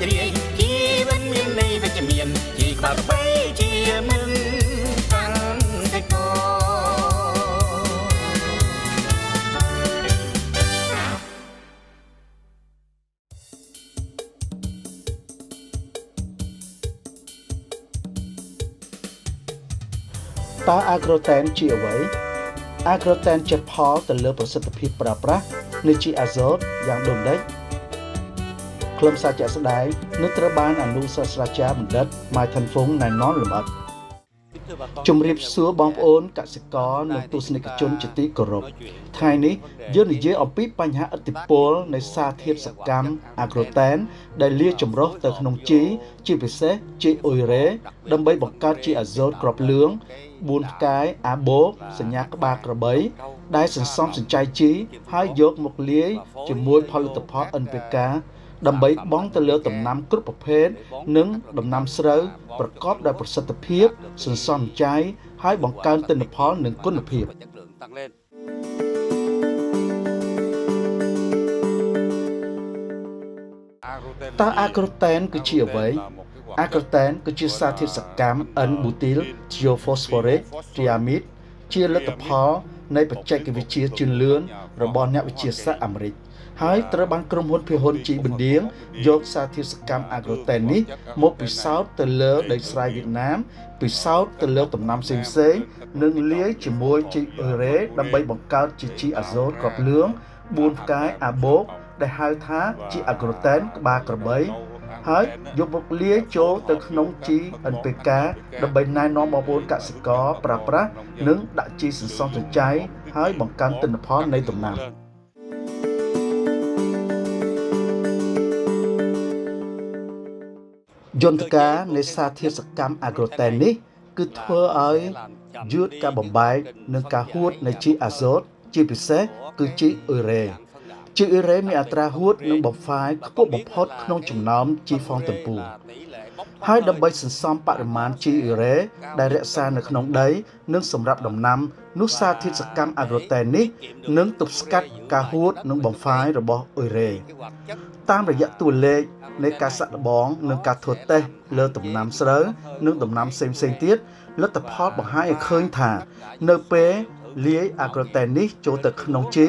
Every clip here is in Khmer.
ចរាយជីវិតមានន័យវិជ្ជមានជីក្បាលបីជាមិនកាន់តែកតើអាក្រូតែនជាអ្វីអាក្រូតែនជាផលទៅលើប្រសិទ្ធភាពប្រើប្រាស់នៃជីអាសូតយ៉ាងដូចម្តេចខ្លឹមសារជាក់ស្ដែងនឹងត្រូវបានអនុសាស្ត្រាចារ្យបណ្ឌិតម៉ៃថាន់ហ្វុងណែនាំលម្អិតជំរាបសួរបងប្អូនកសិករនិងទស្សនិកជនជាទីគោរពថ្ងៃនេះយើងនិយាយអំពីបញ្ហាឥទ្ធិពលនៃសារធាតុសកម្មអាក្រូតែនដែលលាយចម្រុះទៅក្នុងជីជាពិសេសជីអ៊ុយរ៉េដើម្បីបង្កើតជីអាសូតក្របលឿង4ផ្កាយអាបូកសញ្ញាក្បាលក្របីដែលសន្សំសំចៃជីហើយយកមកលាយជាមួយផលិតផល NPK ដើម្បីបង់ទៅលើដំណាំគ្រប់ប្រភេទនិងដំណាំស្រូវប្រកបដោយប្រសិទ្ធភាពសន្សំសំចៃហើយបង្កើនទិន្នផលនិងគុណភាពតើអាក្រូតែនគឺជាអ្វីអាក្រូតែនគឺជាសារធាតុសកម្ម N-butyl thiophosphoric triamide ជាលទ្ធផលនៃបច្ចេកវិទ្យាជឿនលឿនរបស់អ្នកវិទ្យាសាស្ត្រអាមេរិកហើយត្រូវបានក្រុមហ៊ុនភាគហ៊ុនជីបណ្ឌៀងយកសារធាតុសកម្មអាក្រូតែននេះមកពិសោធន៍ទៅលើដីស្រែវៀតណាមពិសោធន៍ទៅលើដំណាំផ្សេងៗនិងលាយជាមួយជីអ៊ុយរ៉េដើម្បីបង្កើតជាជីអាសូតក្របលឿង4ផ្កាយអាបូកដែលហៅថាជីអាក្រូតែនក្បាលក្របីហើយយកមកលាយចូលទៅក្នុងជី NPK ដើម្បីណែនាំបងប្អូនកសិករប្រើប្រាស់និងដាក់ជីសន្សំសំចៃហើយបង្កើនទិន្នផលនៃដំណាំយន្តការនៃសារធាតុសកម្មអាក្រូតែននេះគឺធ្វើឲ្យយឺតការបំបែកនិងការហួតនៃជីអាសូតជាពិសេសគឺជីអ៊ុយរ៉េជីអ៊ុយរ៉េមានអត្រាហួតនិងបំផាយខ្ពស់បំផុតក្នុងចំណោមជីហ្វុងទាំងពួងហើយដើម្បីសន្សំបរិមាណជីអ៊ុយរ៉េដែលរក្សានៅក្នុងដីនិងសម្រាប់ដំណាំនោះសារធាតុសកម្មអាក្រូតែននេះនឹងទប់ស្កាត់ការហួតនិងបំផាយរបស់អ៊ុយរ៉េតាមរយៈតួលេខនៃការសាក់លបងនិងការធ្វើតេស្តលើដំណាំស្រូវនិងដំណាំផ្សេងៗទៀតលទ្ធផលបង្ហាញឲ្យឃើញថានៅពេលលាយអាក្រូតែននេះចូលទៅក្នុងជី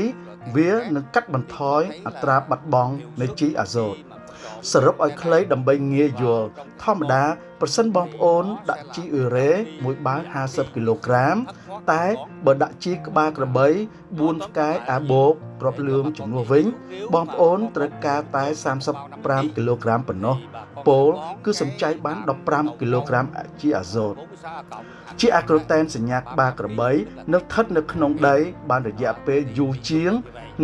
វានឹងកាត់បន្ថយអត្រាបាត់បង់នៃជីអាសូតសរុបឲ្យខ្លីដើម្បីងាយយល់ធម្មតាប្រសិនបងប្អូនដាក់ជីអ៊ុយរ៉េមួយបាវ50គីឡូក្រាមតែបើដាក់ជីក្បាលក្របី4ផ្កាយអាបូកក្របលឿងចំនួនវិញបងប្អូនត្រូវការតែ35គីឡូក្រាមប៉ុណ្ណោះពោលគឺសំចៃបាន15គីឡូក្រាមជីអាសូតជីអាក្រូតែនសញ្ញាក្បាលក្របីនឹងស្ថិតនៅក្នុងដីបានរយៈពេលយូរជាង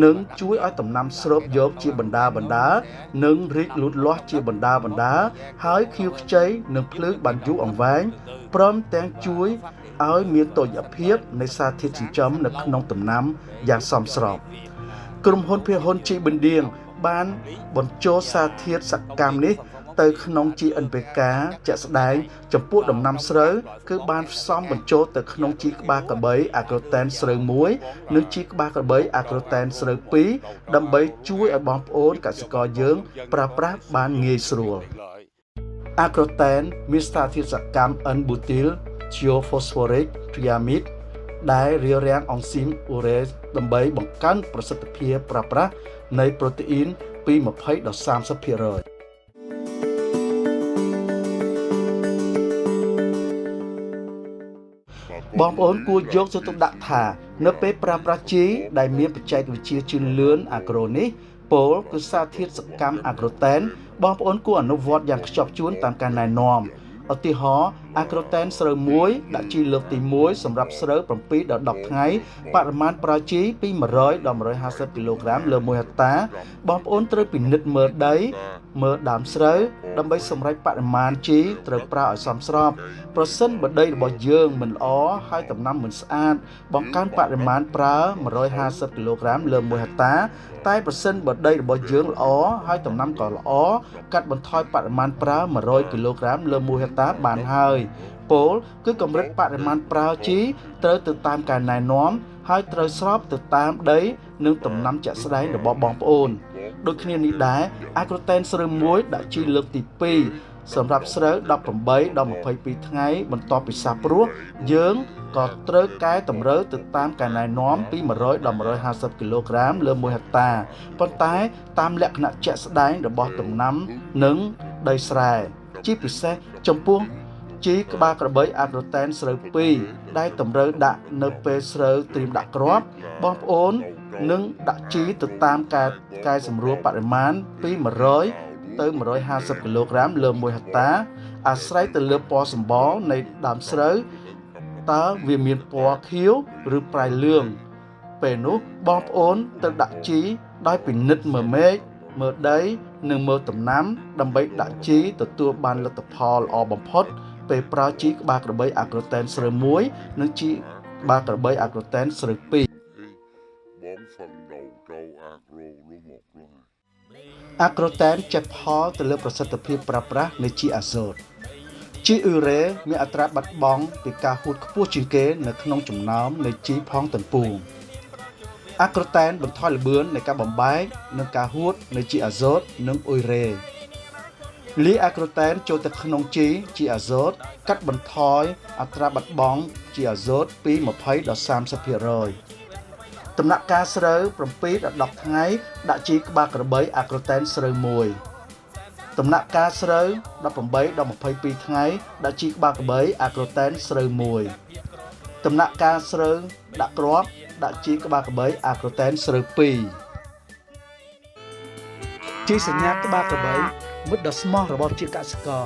និងជួយឲ្យដំណាំស្រូបយកជាបណ្ដានិងរីកលូតលាស់ជាបណ្ដាហើយខៀវខ្ចីនិងភ្លឺបានយូរអង្វែងព្រមទាំងជួយឲ្យមានតុល្យភាពនៃសារធាតុចិញ្ចឹមនៅក្នុងដំណាំយ៉ាងសមស្របក្រុមហ៊ុនភាគហ៊ុនជីបណ្ឌៀងបានបញ្ចូលសារធាតុសកម្មនេះទៅក្នុងជី NPK ជាក់ស្ដែងចំពោះដំណាំស្រូវគឺបានផ្សំបញ្ចូលទៅក្នុងជីក្បាលក្របីអាក្រូតែនស្រូវ1និងជីក្បាលក្របីអាក្រូតែនស្រូវ2ដើម្បីជួយឲ្យបងប្អូនកសិករយើងប្រើប្រាស់បានងាយស្រួលអាក្រូតែនមានសារធាតុសកម្ម N-butyl thiophosphoric triamide ដែលរារាំងអង់ស៊ីមអ៊ូរ៉េដើម្បីបង្កើនប្រសិទ្ធភាពប្រើប្រាស់នៃប្រូតេអ៊ីនពី20ដល់30%បងប្អូនគួរយកទៅទុកដាក់ថានៅពេលប្រើប្រាស់ជីដែលមានបច្ចេកវិទ្យាជឿនលឿនអាក្រូនេះពោលគឺសារធាតុសកម្មអាក្រូតែនបងប្អូនគួរអនុវត្តយ៉ាងខ្ជាប់ខ្ជួនតាមការណែនាំឧទាហរណ៍អាក្រូតែនស្រូវ1ដាក់ជីលើកទី1សម្រាប់ស្រូវ7ដល់10ថ្ងៃបរិមាណប្រើជីពី100ដល់150គីឡូក្រាមលើ1ហិកតាបងប្អូនត្រូវពិនិត្យមើលដីមើលដើមស្រូវដើម្បីសម្រេចបរិមាណជីត្រូវប្រើឲ្យសមស្របប្រសិនបើដីរបស់យើងមិនល្អហើយដំណាំមិនស្អាតបង្កើនបរិមាណប្រើ150គីឡូក្រាមលើ1ហិកតាតែប្រសិនបើដីរបស់យើងល្អហើយដំណាំក៏ល្អកាត់បន្ថយបរិមាណប្រើ100គីឡូក្រាមលើ1ហិកតាបានហើយពោលគឺកម្រិតបរិមាណប្រើជីត្រូវទៅតាមការណែនាំហើយត្រូវស្របទៅតាមដីនិងដំណាំជាក់ស្ដែងរបស់បងប្អូន ដូចគ្នានេះដែរអាក្រូតែនស្រូវមួយដាក់ជីលើកទី2សម្រាប់ស្រូវ18ដល់22ថ្ងៃបន្ទាប់ពីសាបព្រោះយើងក៏ត្រូវកែតម្រូវទៅតាមការណែនាំពី100ដល់150គីឡូក្រាមលើ1ហិកតាប៉ុន្តែតាមលក្ខណៈជាក់ស្ដែងរបស់ដំណាំនិងដីស្រែជាពិសេសចំពោះជីក្បាលក្របីអាក្រូតែនស្រូវ2ដែលតម្រូវដាក់នៅពេលស្រូវត្រៀមដាក់គ្រាប់បងប្អូននឹងដាក់ជីទៅតាមកែសម្រួលបរិមាណពី100ទៅ150គីឡូក្រាមលើ1ហិកតាអាស្រ័យទៅលើពណ៌សម្បកនៃដើមស្រូវតើវាមានពណ៌ខៀវឬប្រៃលឿងពេលនោះបងប្អូនត្រូវដាក់ជីដោយពិនិត្យមើលមេឃមើលដីនិងមើលដំណាំដើម្បីដាក់ជីទទួលបានលទ្ធផលល្អបំផុតពេលប្រើជីក្បាលក្របីអាក្រូតែនស្រូវ1និងជីក្បាលក្របីអាក្រូតែនស្រូវ2អាក្រូតែនចេះផលទៅលើប្រសិទ្ធភាពប្រើប្រាស់នៃជីអាសូតជីអ៊ឺរ៉េមានអត្រាបាត់បង់ពីការហួតខ្ពស់ជាងគេនៅក្នុងចំណោមនៃជីផងទាំងពួងអាក្រូតែនបន្ថយល្បឿននៃការបំបែកនិងការហួតនៃជីអាសូតនិងអ៊ុយរ៉េលាយអាក្រូតែនចូលទៅក្នុងជីអាសូតកាត់បន្ថយអត្រាបាត់បង់ជីអាសូតពី20ដល់30%ដំណាក់កាលស្រូវ7ដល់10ថ្ងៃដាក់ជីក្បាលក្របីអាក្រូតែនស្រូវ1ដំណាក់កាលស្រូវ18ដល់22ថ្ងៃដាក់ជីក្បាលក្របីអាក្រូតែនស្រូវ1ដំណាក់កាលស្រូវដាក់គ្រាប់ដាក់ជីក្បាលក្របីអាក្រូតែនស្រូវ2ជីសញ្ញាក្បាលក្របីមិត្តដ៏ស្មោះរបស់ជាកសិករ